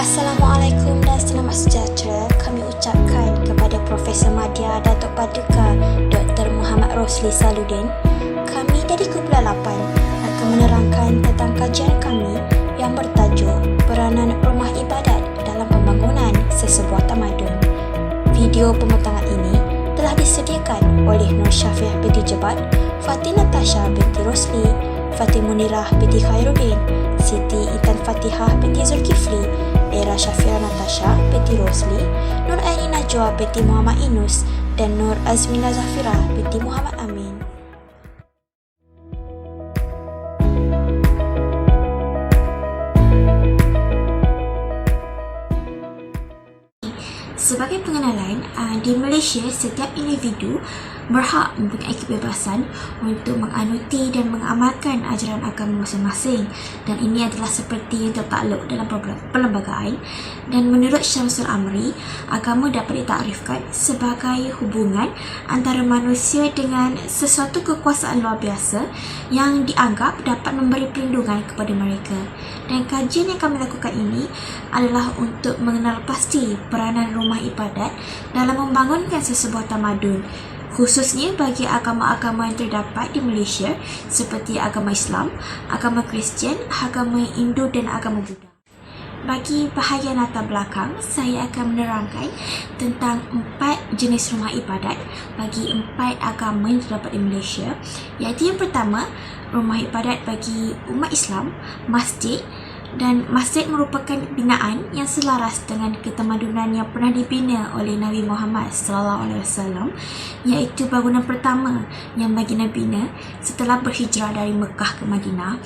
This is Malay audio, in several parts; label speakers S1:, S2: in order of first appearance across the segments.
S1: Assalamualaikum dan selamat sejahtera kami ucapkan kepada Profesor Madya Datuk Paduka Dr. Muhammad Rosli Saludin. Kami dari Kumpulan 8 akan menerangkan tentang kajian kami yang bertajuk Peranan Rumah Ibadat dalam Pembangunan Sesebuah Tamadun. Video pembentangan ini telah disediakan oleh Nur Syafiq binti Jebat, Fatih Natasha binti Rosli, Fatih Munirah binti Khairuddin, Siti Intan Fatihah binti Zulkifli, Era Syafira Natasha binti Rosli, Nur Aini Najwa binti Muhammad Inus dan Nur Azmina Zafira binti Muhammad Amin. Sebagai pengenalan, di Malaysia setiap individu berhak mempunyai kebebasan untuk menganuti dan mengamalkan ajaran agama masing-masing, dan ini adalah seperti yang tertakluk dalam perlembagaan. Dan menurut Syamsul Amri, agama dapat ditakrifkan sebagai hubungan antara manusia dengan sesuatu kekuasaan luar biasa yang dianggap dapat memberi perlindungan kepada mereka. Dan kajian yang kami lakukan ini adalah untuk mengenal pasti peranan rumah ibadat dalam membangunkan sesebuah tamadun, khususnya bagi agama-agama yang terdapat di Malaysia seperti agama Islam, agama Kristian, agama Hindu dan agama Buddha. Bagi bahagian latar belakang, saya akan menerangkan tentang 4 jenis rumah ibadat bagi 4 agama yang terdapat di Malaysia, iaitu yang pertama, rumah ibadat bagi umat Islam, masjid. Dan masjid merupakan binaan yang selaras dengan ketamadunan yang pernah dibina oleh Nabi Muhammad SAW, iaitu bangunan pertama yang baginda bina setelah berhijrah dari Mekah ke Madinah.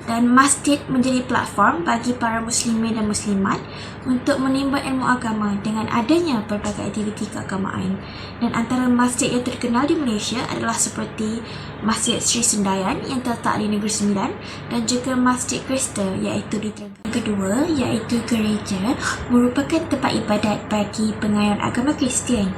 S1: Dan masjid menjadi platform bagi para muslimin dan muslimat untuk menimba ilmu agama dengan adanya berbagai aktiviti keagamaan. Dan antara masjid yang terkenal di Malaysia adalah seperti Masjid Sri Sendayan yang terletak di Negeri Sembilan dan juga Masjid Krista iaitu di Terengganu. Yang kedua iaitu gereja merupakan tempat ibadat bagi pengayuran agama Kristian.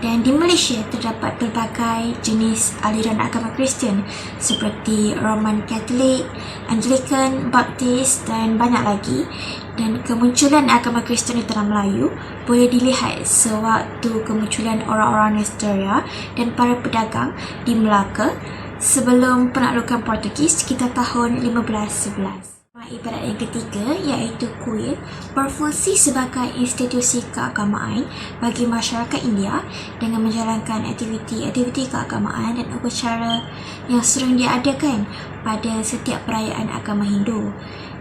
S1: Dan di Malaysia terdapat pelbagai jenis aliran agama Kristian seperti Roman Katolik, Anglican, Baptis dan banyak lagi. Dan kemunculan agama Kristian di Tanah Melayu boleh dilihat sewaktu kemunculan orang-orang Nestoria dan para pedagang di Melaka sebelum penaklukan Portugis sekitar tahun 1511. Ibadat yang ketiga iaitu kuil berfungsi sebagai institusi keagamaan bagi masyarakat India dengan menjalankan aktiviti keagamaan dan upacara yang sering diadakan pada setiap perayaan agama Hindu.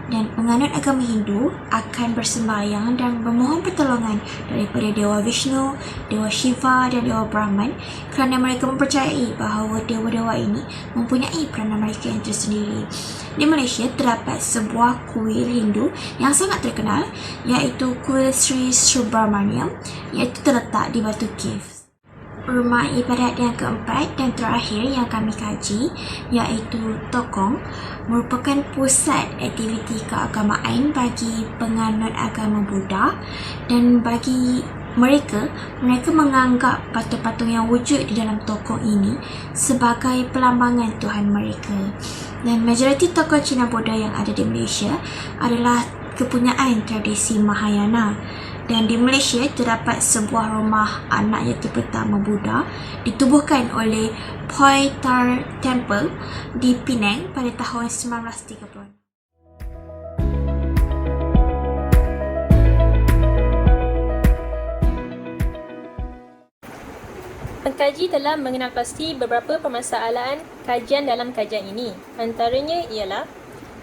S1: Dan penganut agama Hindu akan bersembahyang dan memohon pertolongan daripada Dewa Vishnu, Dewa Shiva dan Dewa Brahman kerana mereka mempercayai bahawa dewa-dewa ini mempunyai peranan mereka yang tersendiri. Di Malaysia terdapat sebuah kuil Hindu yang sangat terkenal iaitu kuil Sri Subramaniam, iaitu terletak di Batu Caves. Rumah ibadat yang keempat dan terakhir yang kami kaji iaitu Tokong merupakan pusat aktiviti keagamaan bagi penganut agama Buddha, dan bagi mereka menganggap patung-patung yang wujud di dalam tokong ini sebagai pelambangan Tuhan mereka. Dan majoriti tokoh Cina Buddha yang ada di Malaysia adalah kepunyaan tradisi Mahayana. Dan di Malaysia terdapat sebuah rumah anak jati pertama Buddha ditubuhkan oleh Poi Tar Temple di Penang pada tahun 1930.
S2: Pengkaji telah mengenal pasti beberapa permasalahan kajian dalam kajian ini. Antaranya ialah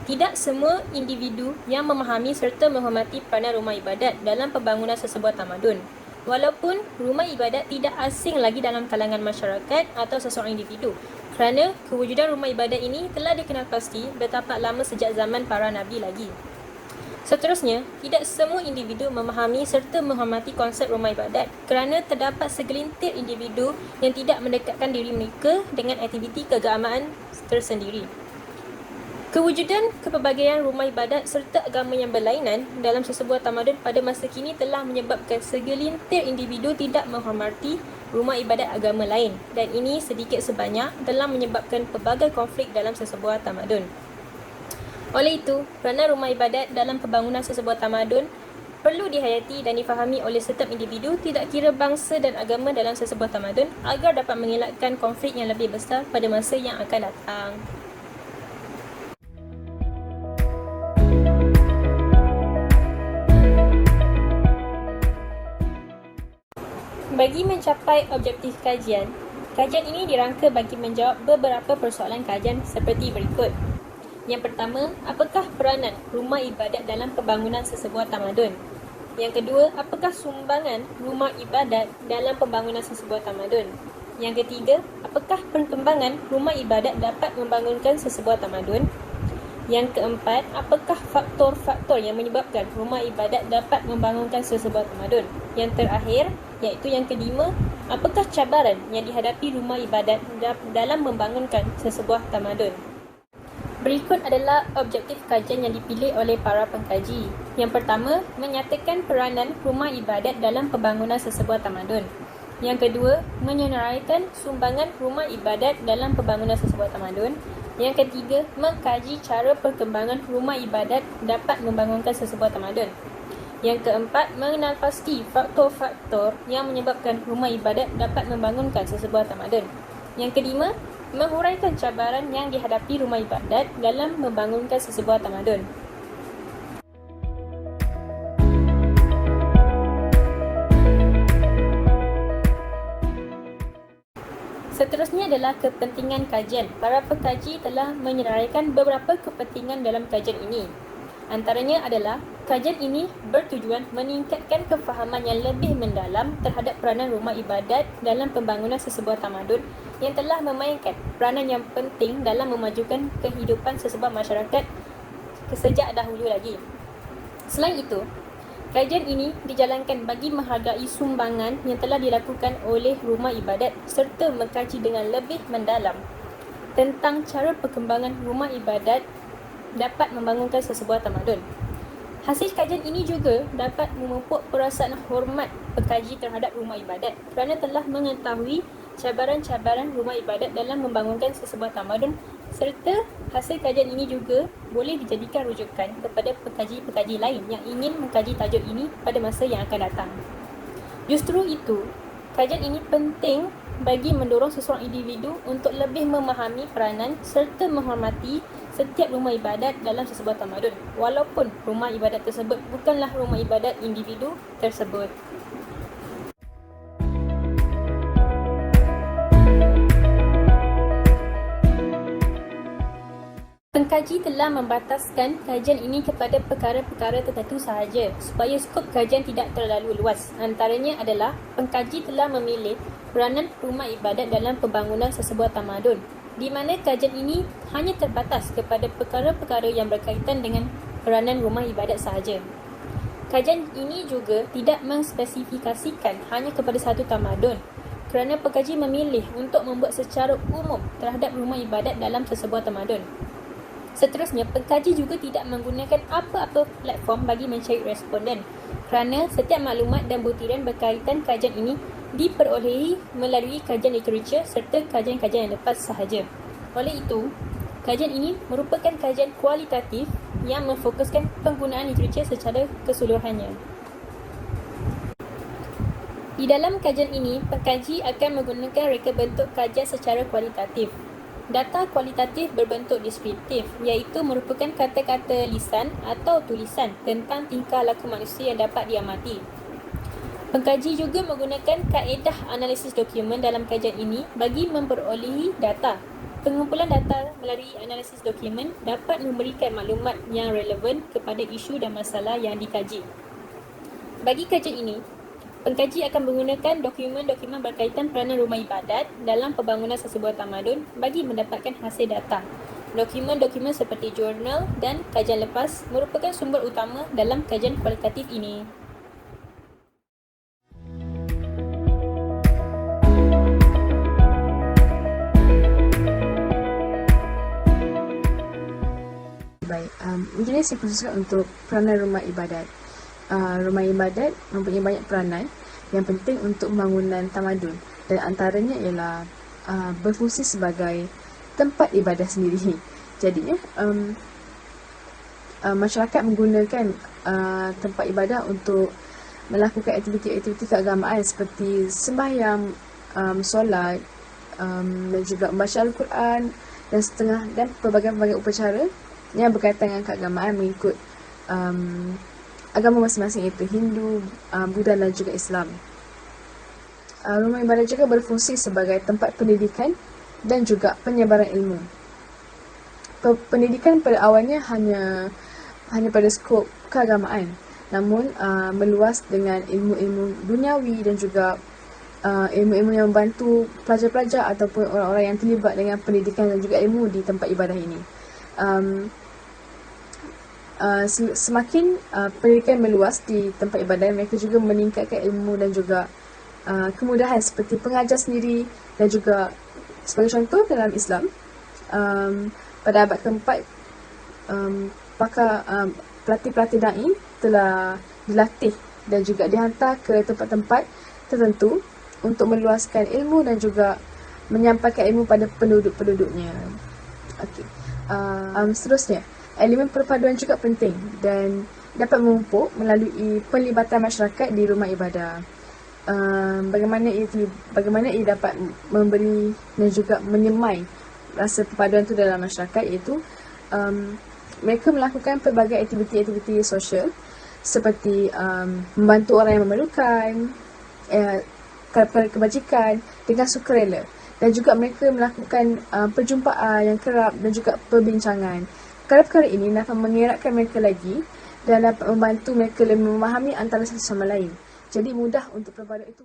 S2: tidak semua individu yang memahami serta menghormati peranan rumah ibadat dalam pembangunan sesebuah tamadun. Walaupun rumah ibadat tidak asing lagi dalam kalangan masyarakat atau seseorang individu, kerana kewujudan rumah ibadat ini telah dikenal pasti bertapak lama sejak zaman para nabi lagi. Seterusnya, tidak semua individu memahami serta menghormati konsep rumah ibadat kerana terdapat segelintir individu yang tidak mendekatkan diri mereka dengan aktiviti keagamaan tersendiri. Kewujudan kepelbagaian rumah ibadat serta agama yang berlainan dalam sesebuah tamadun pada masa kini telah menyebabkan segelintir individu tidak menghormati rumah ibadat agama lain, dan ini sedikit sebanyak telah menyebabkan pelbagai konflik dalam sesebuah tamadun. Oleh itu, peranan rumah ibadat dalam pembangunan sesebuah tamadun perlu dihayati dan difahami oleh setiap individu, tidak kira bangsa dan agama dalam sesebuah tamadun, agar dapat mengelakkan konflik yang lebih besar pada masa yang akan datang. Bagi mencapai objektif kajian ini dirangka bagi menjawab beberapa persoalan kajian seperti berikut. Yang pertama, apakah peranan rumah ibadat dalam pembangunan sesebuah tamadun? Yang kedua, apakah sumbangan rumah ibadat dalam pembangunan sesebuah tamadun? Yang ketiga, apakah perkembangan rumah ibadat dapat membangunkan sesebuah tamadun? Yang keempat, apakah faktor-faktor yang menyebabkan rumah ibadat dapat membangunkan sesebuah tamadun? Yang terakhir, iaitu yang kelima, apakah cabaran yang dihadapi rumah ibadat dalam membangunkan sesebuah tamadun? Berikut adalah objektif kajian yang dipilih oleh para pengkaji. Yang pertama, menyatakan peranan rumah ibadat dalam pembangunan sesebuah tamadun. Yang kedua, menyenaraikan sumbangan rumah ibadat dalam pembangunan sesebuah tamadun. Yang ketiga, mengkaji cara perkembangan rumah ibadat dapat membangunkan sesebuah tamadun. Yang keempat, mengenal pasti faktor-faktor yang menyebabkan rumah ibadat dapat membangunkan sesebuah tamadun. Yang kelima, menghuraikan cabaran yang dihadapi rumah ibadat dalam membangunkan sesebuah tamadun. Seterusnya adalah kepentingan kajian. Para pengkaji telah menyeraikan beberapa kepentingan dalam kajian ini. Antaranya adalah, kajian ini bertujuan meningkatkan kefahaman yang lebih mendalam terhadap peranan rumah ibadat dalam pembangunan sesebuah tamadun yang telah memainkan peranan yang penting dalam memajukan kehidupan sesebuah masyarakat sejak dahulu lagi. Selain itu, kajian ini dijalankan bagi menghargai sumbangan yang telah dilakukan oleh rumah ibadat serta mengkaji dengan lebih mendalam tentang cara perkembangan rumah ibadat dapat membangunkan sesebuah tamadun. Hasil kajian ini juga dapat memupuk perasaan hormat pengkaji terhadap rumah ibadat kerana telah mengetahui cabaran-cabaran rumah ibadat dalam membangunkan sesebuah tamadun, serta hasil kajian ini juga boleh dijadikan rujukan kepada pengkaji-pengkaji lain yang ingin mengkaji tajuk ini pada masa yang akan datang. Justru itu, kajian ini penting bagi mendorong seseorang individu untuk lebih memahami peranan serta menghormati setiap rumah ibadat dalam sesebuah tamadun, walaupun rumah ibadat tersebut bukanlah rumah ibadat individu tersebut. Pengkaji telah membataskan kajian ini kepada perkara-perkara tertentu sahaja supaya skop kajian tidak terlalu luas. Antaranya adalah, pengkaji telah memilih peranan rumah ibadat dalam pembangunan sesebuah tamadun, di mana kajian ini hanya terbatas kepada perkara-perkara yang berkaitan dengan peranan rumah ibadat sahaja. Kajian ini juga tidak mengspesifikasikan hanya kepada satu tamadun, kerana pengkaji memilih untuk membuat secara umum terhadap rumah ibadat dalam sesebuah tamadun. Seterusnya, pengkaji juga tidak menggunakan apa-apa platform bagi mencari responden, kerana setiap maklumat dan butiran berkaitan kajian ini diperolehi melalui kajian literatur serta kajian-kajian yang lepas sahaja. Oleh itu, kajian ini merupakan kajian kualitatif yang memfokuskan penggunaan literatur secara keseluruhannya. Di dalam kajian ini, pengkaji akan menggunakan reka bentuk kajian secara kualitatif. Data kualitatif berbentuk deskriptif, iaitu merupakan kata-kata lisan atau tulisan tentang tingkah laku manusia yang dapat diamati. Pengkaji juga menggunakan kaedah analisis dokumen dalam kajian ini bagi memperolehi data. Pengumpulan data melalui analisis dokumen dapat memberikan maklumat yang relevan kepada isu dan masalah yang dikaji. Bagi kajian ini, pengkaji akan menggunakan dokumen-dokumen berkaitan peranan rumah ibadat dalam pembangunan sesebuah tamadun bagi mendapatkan hasil data. Dokumen-dokumen seperti jurnal dan kajian lepas merupakan sumber utama dalam kajian kualitatif ini.
S3: Baik, jadi saya khususkan untuk peranan rumah ibadat. Rumah ibadat mempunyai banyak peranan yang penting untuk pembangunan tamadun, dan antaranya ialah berfungsi sebagai tempat ibadah sendiri. Jadinya masyarakat menggunakan tempat ibadah untuk melakukan aktiviti-aktiviti keagamaan seperti sembahyang, solat, dan juga membaca Al-Quran dan pelbagai-pelbagai upacara yang berkaitan dengan keagamaan mengikut agama masing-masing, iaitu Hindu, Buddha dan juga Islam. Rumah ibadah juga berfungsi sebagai tempat pendidikan dan juga penyebaran ilmu. Pendidikan pada awalnya hanya pada skop keagamaan, namun meluas dengan ilmu-ilmu duniawi dan juga ilmu-ilmu yang membantu pelajar-pelajar ataupun orang-orang yang terlibat dengan pendidikan dan juga ilmu di tempat ibadah ini. Semakin pendidikan meluas di tempat ibadah, mereka juga meningkatkan ilmu dan juga kemudahan seperti pengajar sendiri, dan juga sebagai contoh dalam Islam, pada abad keempat, pelatih-pelatih da'i telah dilatih dan juga dihantar ke tempat-tempat tertentu untuk meluaskan ilmu dan juga menyampaikan ilmu pada penduduk-penduduknya. Seterusnya, elemen perpaduan juga penting dan dapat memupuk melalui pelibatan masyarakat di rumah ibadah. Bagaimana ia dapat memberi dan juga menyemai rasa perpaduan itu dalam masyarakat, iaitu mereka melakukan pelbagai aktiviti-aktiviti sosial seperti membantu orang yang memerlukan, kebajikan dengan sukarela, dan juga mereka melakukan perjumpaan yang kerap dan juga perbincangan. Perkara-perkara ini dapat mengeratkan mereka lagi dan dapat membantu mereka lebih memahami antara satu sama lain. Jadi mudah untuk perpaduan itu.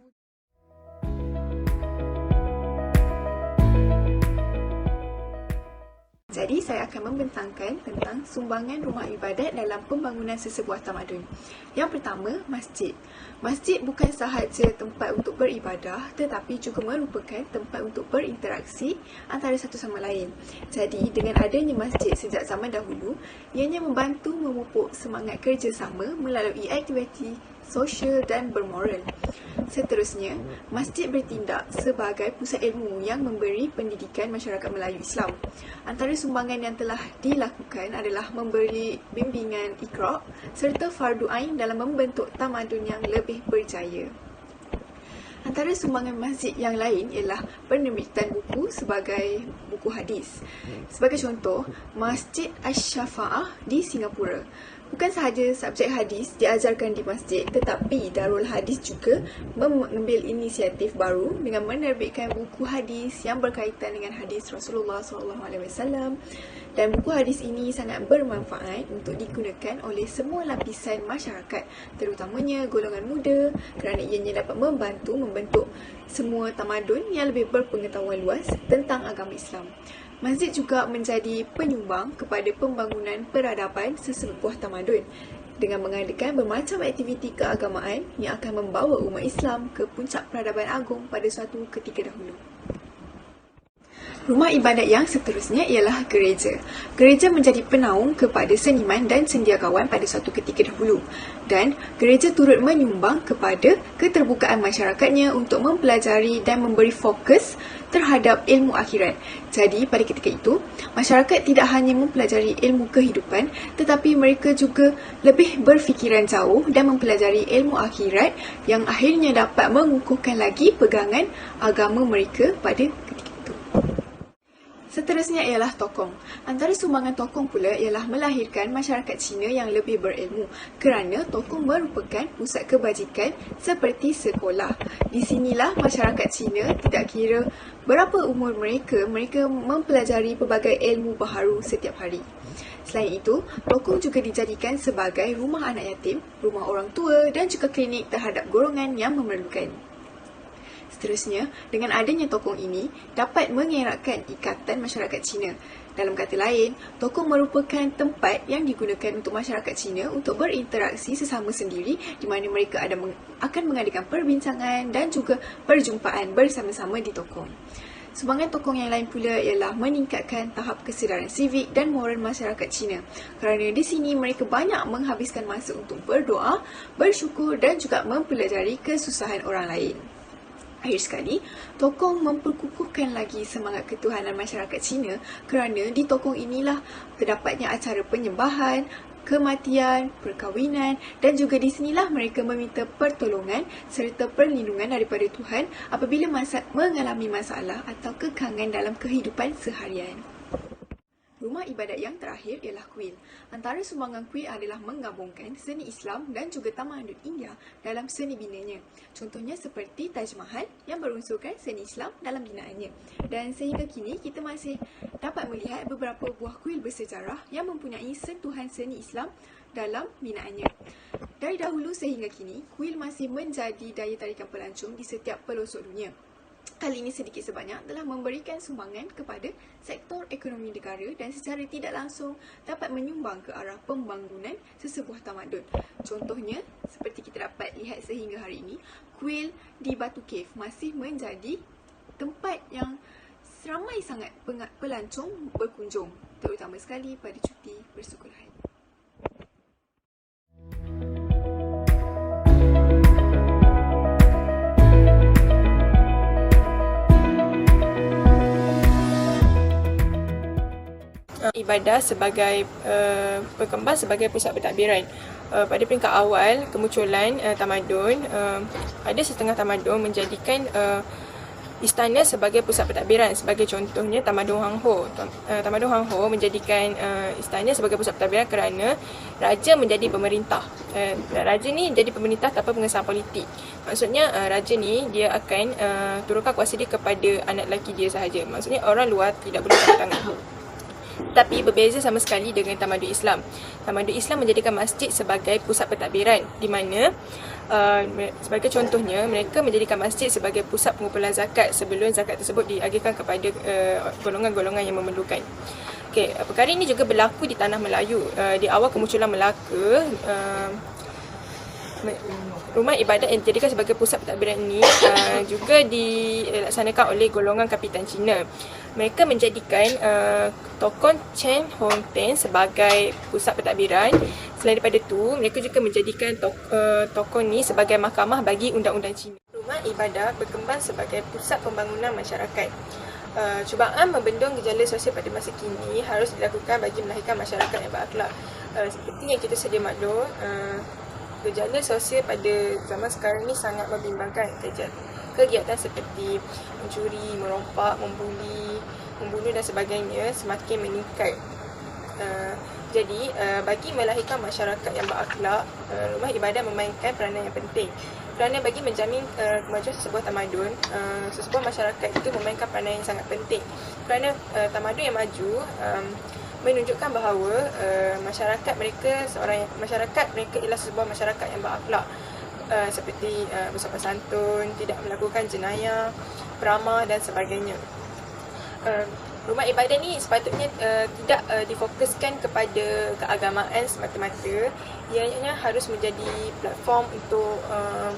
S4: Jadi saya akan membentangkan tentang sumbangan rumah ibadat dalam pembangunan sesebuah tamadun. Yang pertama, masjid. Masjid bukan sahaja tempat untuk beribadah, tetapi juga merupakan tempat untuk berinteraksi antara satu sama lain. Jadi dengan adanya masjid sejak zaman dahulu, ianya membantu memupuk semangat kerjasama melalui aktiviti sosial dan bermoral. Seterusnya, masjid bertindak sebagai pusat ilmu yang memberi pendidikan masyarakat Melayu Islam. Antara sumbangan yang telah dilakukan adalah memberi bimbingan Iqra serta fardu ain dalam membentuk tamadun yang lebih berjaya. Antara sumbangan masjid yang lain ialah penerbitan buku sebagai buku hadis. Sebagai contoh, Masjid Asy-Syafa'ah di Singapura. Bukan sahaja subjek hadis diajarkan di masjid, tetapi Darul Hadis juga mengambil inisiatif baru dengan menerbitkan buku hadis yang berkaitan dengan hadis Rasulullah SAW. Dan buku hadis ini sangat bermanfaat untuk digunakan oleh semua lapisan masyarakat, terutamanya golongan muda, kerana ianya dapat membentuk semua tamadun yang lebih berpengetahuan luas tentang agama Islam. Masjid juga menjadi penyumbang kepada pembangunan peradaban sesebuah tamadun dengan mengadakan bermacam aktiviti keagamaan yang akan membawa umat Islam ke puncak peradaban agung pada suatu ketika dahulu. Rumah ibadat yang seterusnya ialah gereja. Gereja menjadi penaung kepada seniman dan cendekiawan pada suatu ketika dahulu, dan gereja turut menyumbang kepada keterbukaan masyarakatnya untuk mempelajari dan memberi fokus terhadap ilmu akhirat. Jadi pada ketika itu, masyarakat tidak hanya mempelajari ilmu kehidupan, tetapi mereka juga lebih berfikiran jauh dan mempelajari ilmu akhirat yang akhirnya dapat mengukuhkan lagi pegangan agama mereka pada ketika itu. Seterusnya ialah tokong. Antara sumbangan tokong pula ialah melahirkan masyarakat Cina yang lebih berilmu, kerana tokong merupakan pusat kebajikan seperti sekolah. Di sinilah masyarakat Cina, tidak kira berapa umur mereka mempelajari pelbagai ilmu baharu setiap hari. Selain itu, tokong juga dijadikan sebagai rumah anak yatim, rumah orang tua dan juga klinik terhadap golongan yang memerlukan. Seterusnya, dengan adanya tokong ini dapat mengeratkan ikatan masyarakat Cina. Dalam kata lain, tokong merupakan tempat yang digunakan untuk masyarakat Cina untuk berinteraksi sesama sendiri, di mana mereka akan mengadakan perbincangan dan juga perjumpaan bersama-sama di tokong. Sumbangan tokong yang lain pula ialah meningkatkan tahap kesedaran sivik dan moral masyarakat Cina. Kerana di sini mereka banyak menghabiskan masa untuk berdoa, bersyukur dan juga mempelajari kesusahan orang lain. Akhir sekali, tokong memperkukuhkan lagi semangat ketuhanan masyarakat Cina, kerana di tokong inilah terdapatnya acara penyembahan, kematian, perkahwinan dan juga di sinilah mereka meminta pertolongan serta perlindungan daripada Tuhan apabila mengalami masalah atau kekangan dalam kehidupan seharian. Rumah ibadat yang terakhir ialah kuil. Antara sumbangan kuil adalah menggabungkan seni Islam dan juga tamadun India dalam seni binanya. Contohnya seperti Taj Mahal yang berunsurkan seni Islam dalam binaannya. Dan sehingga kini kita masih dapat melihat beberapa buah kuil bersejarah yang mempunyai sentuhan seni Islam dalam binaannya. Dari dahulu sehingga kini, kuil masih menjadi daya tarikan pelancong di setiap pelosok dunia. Kali ini sedikit sebanyak telah memberikan sumbangan kepada sektor ekonomi negara dan secara tidak langsung dapat menyumbang ke arah pembangunan sesebuah tamadun. Contohnya, seperti kita dapat lihat sehingga hari ini, kuil di Batu Cave masih menjadi tempat yang ramai sangat pelancong berkunjung, terutama sekali pada cuti persekolahan.
S2: Ibadah sebagai berkembang sebagai pusat pentadbiran. Pada peringkat awal kemunculan tamadun, ada setengah tamadun menjadikan istana sebagai pusat pentadbiran. Sebagai contohnya Tamadun Hang Ho. Tamadun Hang Ho menjadikan istana sebagai pusat pentadbiran kerana raja menjadi pemerintah. Raja ni jadi pemerintah tanpa pengesahan politik. Maksudnya raja ni dia akan turunkan kuasa dia kepada anak lelaki dia sahaja. Maksudnya orang luar tidak boleh campur tangan. Tapi berbeza sama sekali dengan tamadun Islam. Tamadun Islam menjadikan masjid sebagai pusat pentadbiran, di mana sebagai contohnya mereka menjadikan masjid sebagai pusat pengumpulan zakat sebelum zakat tersebut diagihkan kepada golongan-golongan yang memerlukan. Okey, perkara ini juga berlaku di tanah Melayu. Di awal kemunculan Melaka, rumah ibadat yang dijadikan sebagai pusat pentadbiran ini juga dilaksanakan oleh golongan kapitan Cina. Mereka menjadikan Tokon Chen Hong Ten sebagai pusat pentadbiran. Selain daripada itu, mereka juga menjadikan Tokon ni sebagai mahkamah bagi undang-undang Cina. Rumah ibadat berkembang sebagai pusat pembangunan masyarakat. Cubaan membendung gejala sosial pada masa kini harus dilakukan bagi melahirkan masyarakat yang berakhlak. Seperti yang kita sedia maklum, gejala sosial pada zaman sekarang ni sangat membimbangkan. Kegiatan seperti mencuri, merompak, membunuh dan sebagainya semakin meningkat. Jadi, bagi melahirkan masyarakat yang berakhlak, rumah ibadat memainkan peranan yang penting. Kerana bagi menjamin kemajuan sesebuah tamadun, sesebuah masyarakat itu memainkan peranan yang sangat penting. Kerana tamadun yang maju menunjukkan bahawa masyarakat mereka ialah sebuah masyarakat yang berakhlak, seperti bersopan santun, tidak melakukan jenayah, beramah dan sebagainya. Rumah ibadat ni sepatutnya tidak difokuskan kepada keagamaan semata-mata. Ianya harus menjadi platform untuk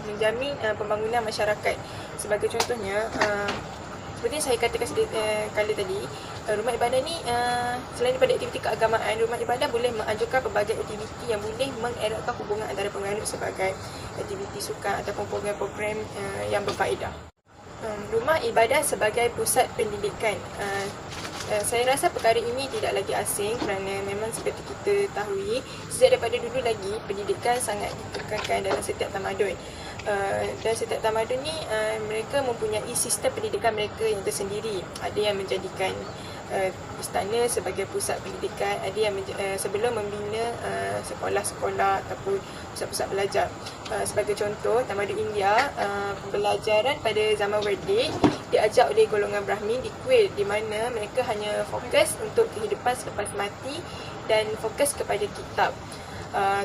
S2: menjamin pembangunan masyarakat. Sebagai contohnya, seperti yang saya katakan kali tadi, rumah ibadat ni selain daripada aktiviti keagamaan, rumah ibadat boleh menganjurkan pelbagai aktiviti yang boleh mengeratkan hubungan antara penganut sebagai aktiviti sukan ataupun program-program yang berfaedah. Rumah ibadat sebagai pusat pendidikan. Saya rasa perkara ini tidak lagi asing kerana memang seperti kita tahui, sejak daripada dulu lagi pendidikan sangat ditekankan dalam setiap tamadun. Dan setiap tamadun ni mereka mempunyai sistem pendidikan mereka yang tersendiri. Ada yang menjadikan istana sebagai pusat pendidikan, ada yang sebelum membina sekolah-sekolah ataupun pusat-pusat belajar. Sebagai contoh, tamadun India, pembelajaran pada zaman Vedic diajar oleh golongan Brahmin di kuil, di mana mereka hanya fokus untuk kehidupan selepas mati dan fokus kepada kitab.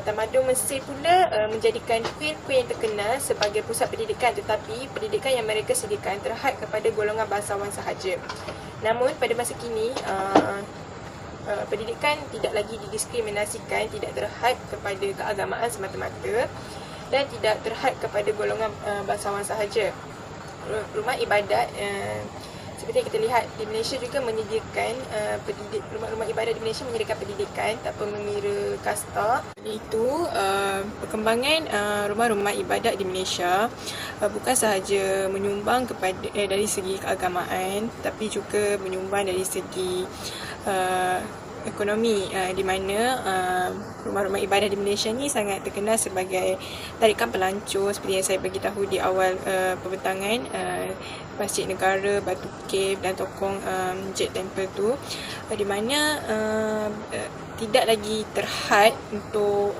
S2: Tamadun Mesir pula menjadikan kuil-kuil yang terkenal sebagai pusat pendidikan, tetapi pendidikan yang mereka sediakan terhad kepada golongan bangsawan sahaja. Namun pada masa kini pendidikan tidak lagi didiskriminasikan, tidak terhad kepada keagamaan semata-mata dan tidak terhad kepada golongan bangsawan sahaja. Rumah ibadat seperti yang kita lihat di Malaysia juga menyediakan rumah-rumah ibadat di Malaysia menyediakan pendidikan tanpa mengira kasta. Itu perkembangan rumah-rumah ibadat di Malaysia bukan sahaja menyumbang kepada dari segi keagamaan, tapi juga menyumbang dari segi ekonomi di mana rumah-rumah ibadah di Malaysia ni sangat terkenal sebagai tarikan pelancur seperti yang saya bagi tahu di awal pembentangan. Masjid Negara, Batu Cave dan Tokong Jet Temple tu, di mana tidak lagi terhad untuk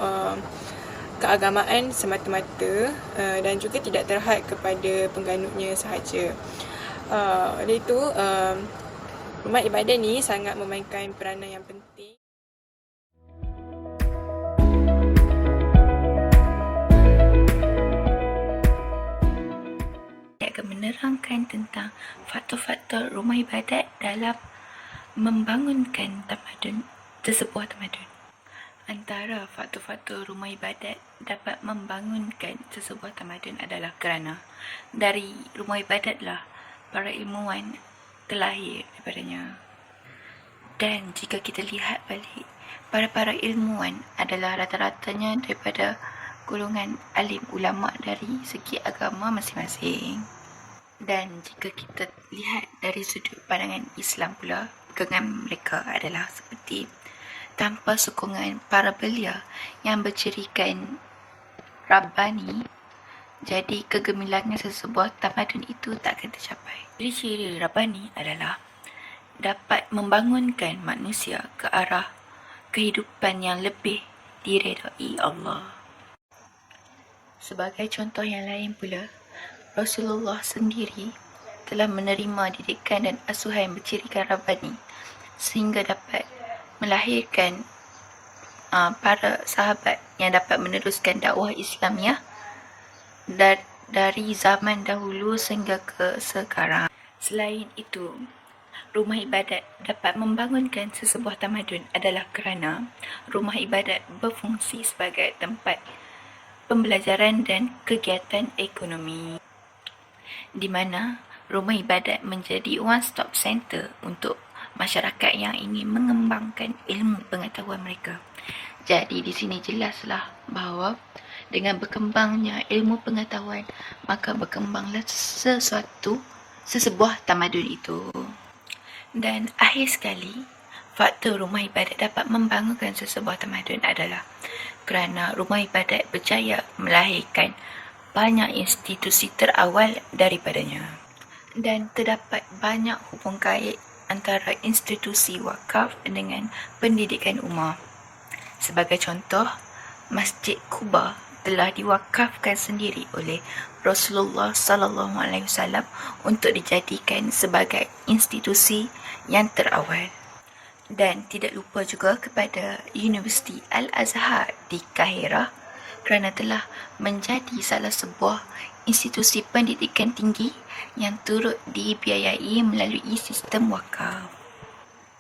S2: keagamaan semata-mata dan juga tidak terhad kepada pengganutnya sahaja. Oleh itu, rumah ibadah ni sangat memainkan peranan yang penting.
S5: Akan menerangkan tentang faktor-faktor rumah ibadat dalam membangunkan sesebuah tamadun. Antara faktor-faktor rumah ibadat dapat membangunkan sesebuah tamadun adalah kerana dari rumah ibadatlah para ilmuwan terlahir daripadanya. Dan jika kita lihat balik, para ilmuwan adalah rata-ratanya daripada golongan alim ulama dari segi agama masing-masing. Dan jika kita lihat dari sudut pandangan Islam pula, pegangan mereka adalah seperti tanpa sokongan para belia yang bercirikan Rabbani, jadi kegemilangan sesebuah tamadun itu tak akan tercapai. Ciri-ciri Rabbani adalah dapat membangunkan manusia ke arah kehidupan yang lebih diredai Allah. Sebagai contoh yang lain pula, Rasulullah sendiri telah menerima didikan dan asuhan bercirikan Rabbani sehingga dapat melahirkan para sahabat yang dapat meneruskan dakwah Islamiah dari zaman dahulu sehingga ke sekarang. Selain itu, rumah ibadat dapat membangunkan sesebuah tamadun adalah kerana rumah ibadat berfungsi sebagai tempat pembelajaran dan kegiatan ekonomi, di mana rumah ibadat menjadi one-stop center untuk masyarakat yang ingin mengembangkan ilmu pengetahuan mereka. Jadi di sini jelaslah bahawa dengan berkembangnya ilmu pengetahuan, maka berkembanglah sesebuah tamadun itu. Dan akhir sekali, faktor rumah ibadat dapat membangunkan sesebuah tamadun adalah kerana rumah ibadat berjaya melahirkan banyak institusi terawal daripadanya. Dan terdapat banyak hubung kait antara institusi wakaf dengan pendidikan umum. Sebagai contoh, Masjid Quba telah diwakafkan sendiri oleh Rasulullah SAW untuk dijadikan sebagai institusi yang terawal. Dan tidak lupa juga kepada Universiti Al-Azhar di Kahirah kerana telah menjadi salah sebuah institusi pendidikan tinggi yang turut dibiayai melalui sistem wakaf.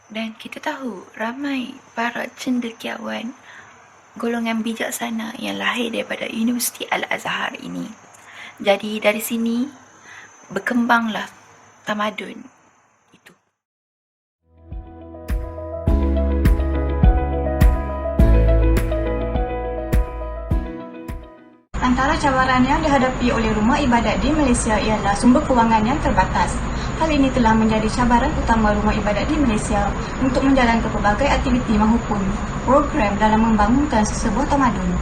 S5: Dan kita tahu ramai para cendekiawan golongan bijaksana yang lahir daripada Universiti Al-Azhar ini. Jadi dari sini berkembanglah tamadun itu.
S6: Antara cabaran yang dihadapi oleh rumah ibadat di Malaysia ialah sumber kewangan yang terbatas. Hal ini telah menjadi cabaran utama rumah ibadat di Malaysia untuk menjalankan pelbagai aktiviti maupun program dalam membangunkan sesebuah tamadun.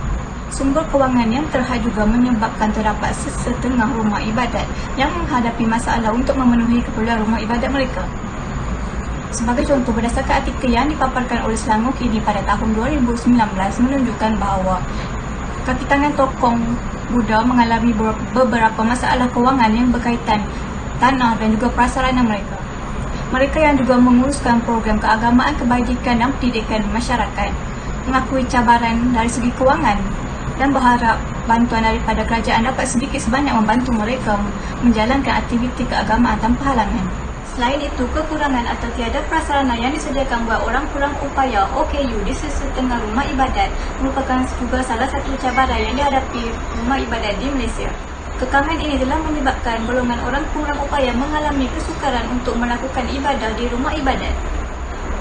S6: Sumber kewangan yang terhad juga menyebabkan terdapat setengah rumah ibadat yang menghadapi masalah untuk memenuhi keperluan rumah ibadat mereka. Sebagai contoh, berdasarkan artikel yang dipaparkan oleh Selangor Kini pada tahun 2019 menunjukkan bahawa kaki tangan Tokong Buddha mengalami beberapa masalah kewangan yang berkaitan tanah dan juga prasarana mereka. Mereka yang juga menguruskan program keagamaan, kebajikan dan pendidikan masyarakat mengakui cabaran dari segi kewangan dan berharap bantuan daripada kerajaan dapat sedikit sebanyak membantu mereka menjalankan aktiviti keagamaan tanpa halangan. Selain itu, kekurangan atau tiada prasarana yang disediakan buat orang kurang upaya OKU di setengah rumah ibadat merupakan juga salah satu cabaran yang dihadapi rumah ibadat di Malaysia. Kekangan ini telah menyebabkan golongan orang kurang upaya mengalami kesukaran untuk melakukan ibadah di rumah ibadat.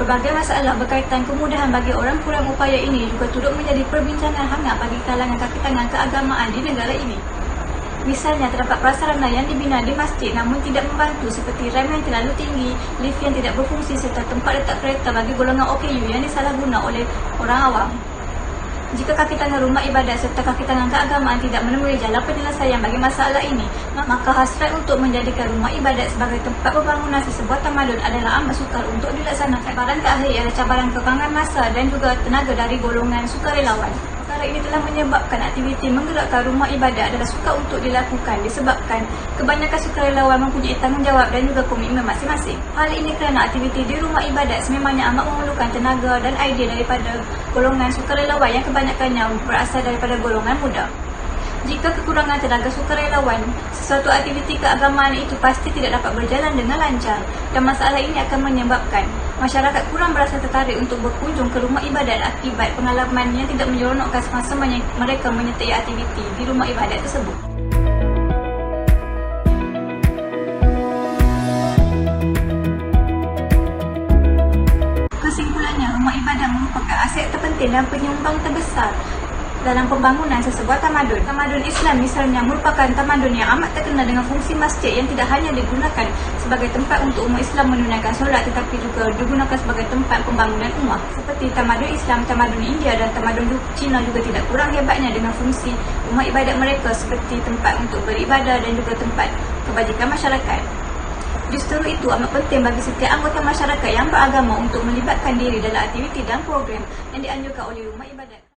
S6: Berbagai masalah berkaitan kemudahan bagi orang kurang upaya ini juga turut menjadi perbincangan hangat bagi kalangan kaki tangan keagamaan di negara ini. Misalnya, terdapat prasarana yang dibina di masjid namun tidak membantu seperti rem yang terlalu tinggi, lift yang tidak berfungsi serta tempat letak kereta bagi golongan OKU yang disalahguna oleh orang awam. Jika kaki tangan rumah ibadat serta kaki tangan keagamaan tidak menemui jalan penyelesaian bagi masalah ini, maka hasrat untuk menjadikan rumah ibadat sebagai tempat pembangunan sesebuah tamadun adalah amat sukar untuk dilaksanakan. Cabaran terakhir ialah cabaran kekangan masa dan juga tenaga dari golongan sukarelawan. Perkara ini telah menyebabkan aktiviti menggerakkan rumah ibadat adalah sukar untuk dilakukan disebabkan kebanyakan sukarelawan mempunyai tanggungjawab dan juga komitmen masing-masing. Hal ini kerana aktiviti di rumah ibadat sememangnya amat memerlukan tenaga dan idea daripada golongan sukarelawan yang kebanyakannya berasal daripada golongan muda. Jika kekurangan tenaga sukarelawan, sesuatu aktiviti keagamaan itu pasti tidak dapat berjalan dengan lancar dan masalah ini akan menyebabkan masyarakat kurang berasa tertarik untuk berkunjung ke rumah ibadat akibat pengalaman yang tidak menyeronokkan semasa mereka menyertai aktiviti di rumah ibadat tersebut. Kesimpulannya, rumah ibadat merupakan aset terpenting dan penyumbang terbesar dalam pembangunan sesebuah tamadun. Tamadun Islam misalnya merupakan tamadun yang amat terkenal dengan fungsi masjid yang tidak hanya digunakan sebagai tempat untuk umat Islam menunaikan solat tetapi juga digunakan sebagai tempat pembangunan ummah. Seperti tamadun Islam, tamadun India dan tamadun Cina juga tidak kurang hebatnya dengan fungsi rumah ibadat mereka seperti tempat untuk beribadah dan juga tempat kebajikan masyarakat. Justru itu amat penting bagi setiap anggota masyarakat yang beragama untuk melibatkan diri dalam aktiviti dan program yang dianjurkan oleh rumah ibadat.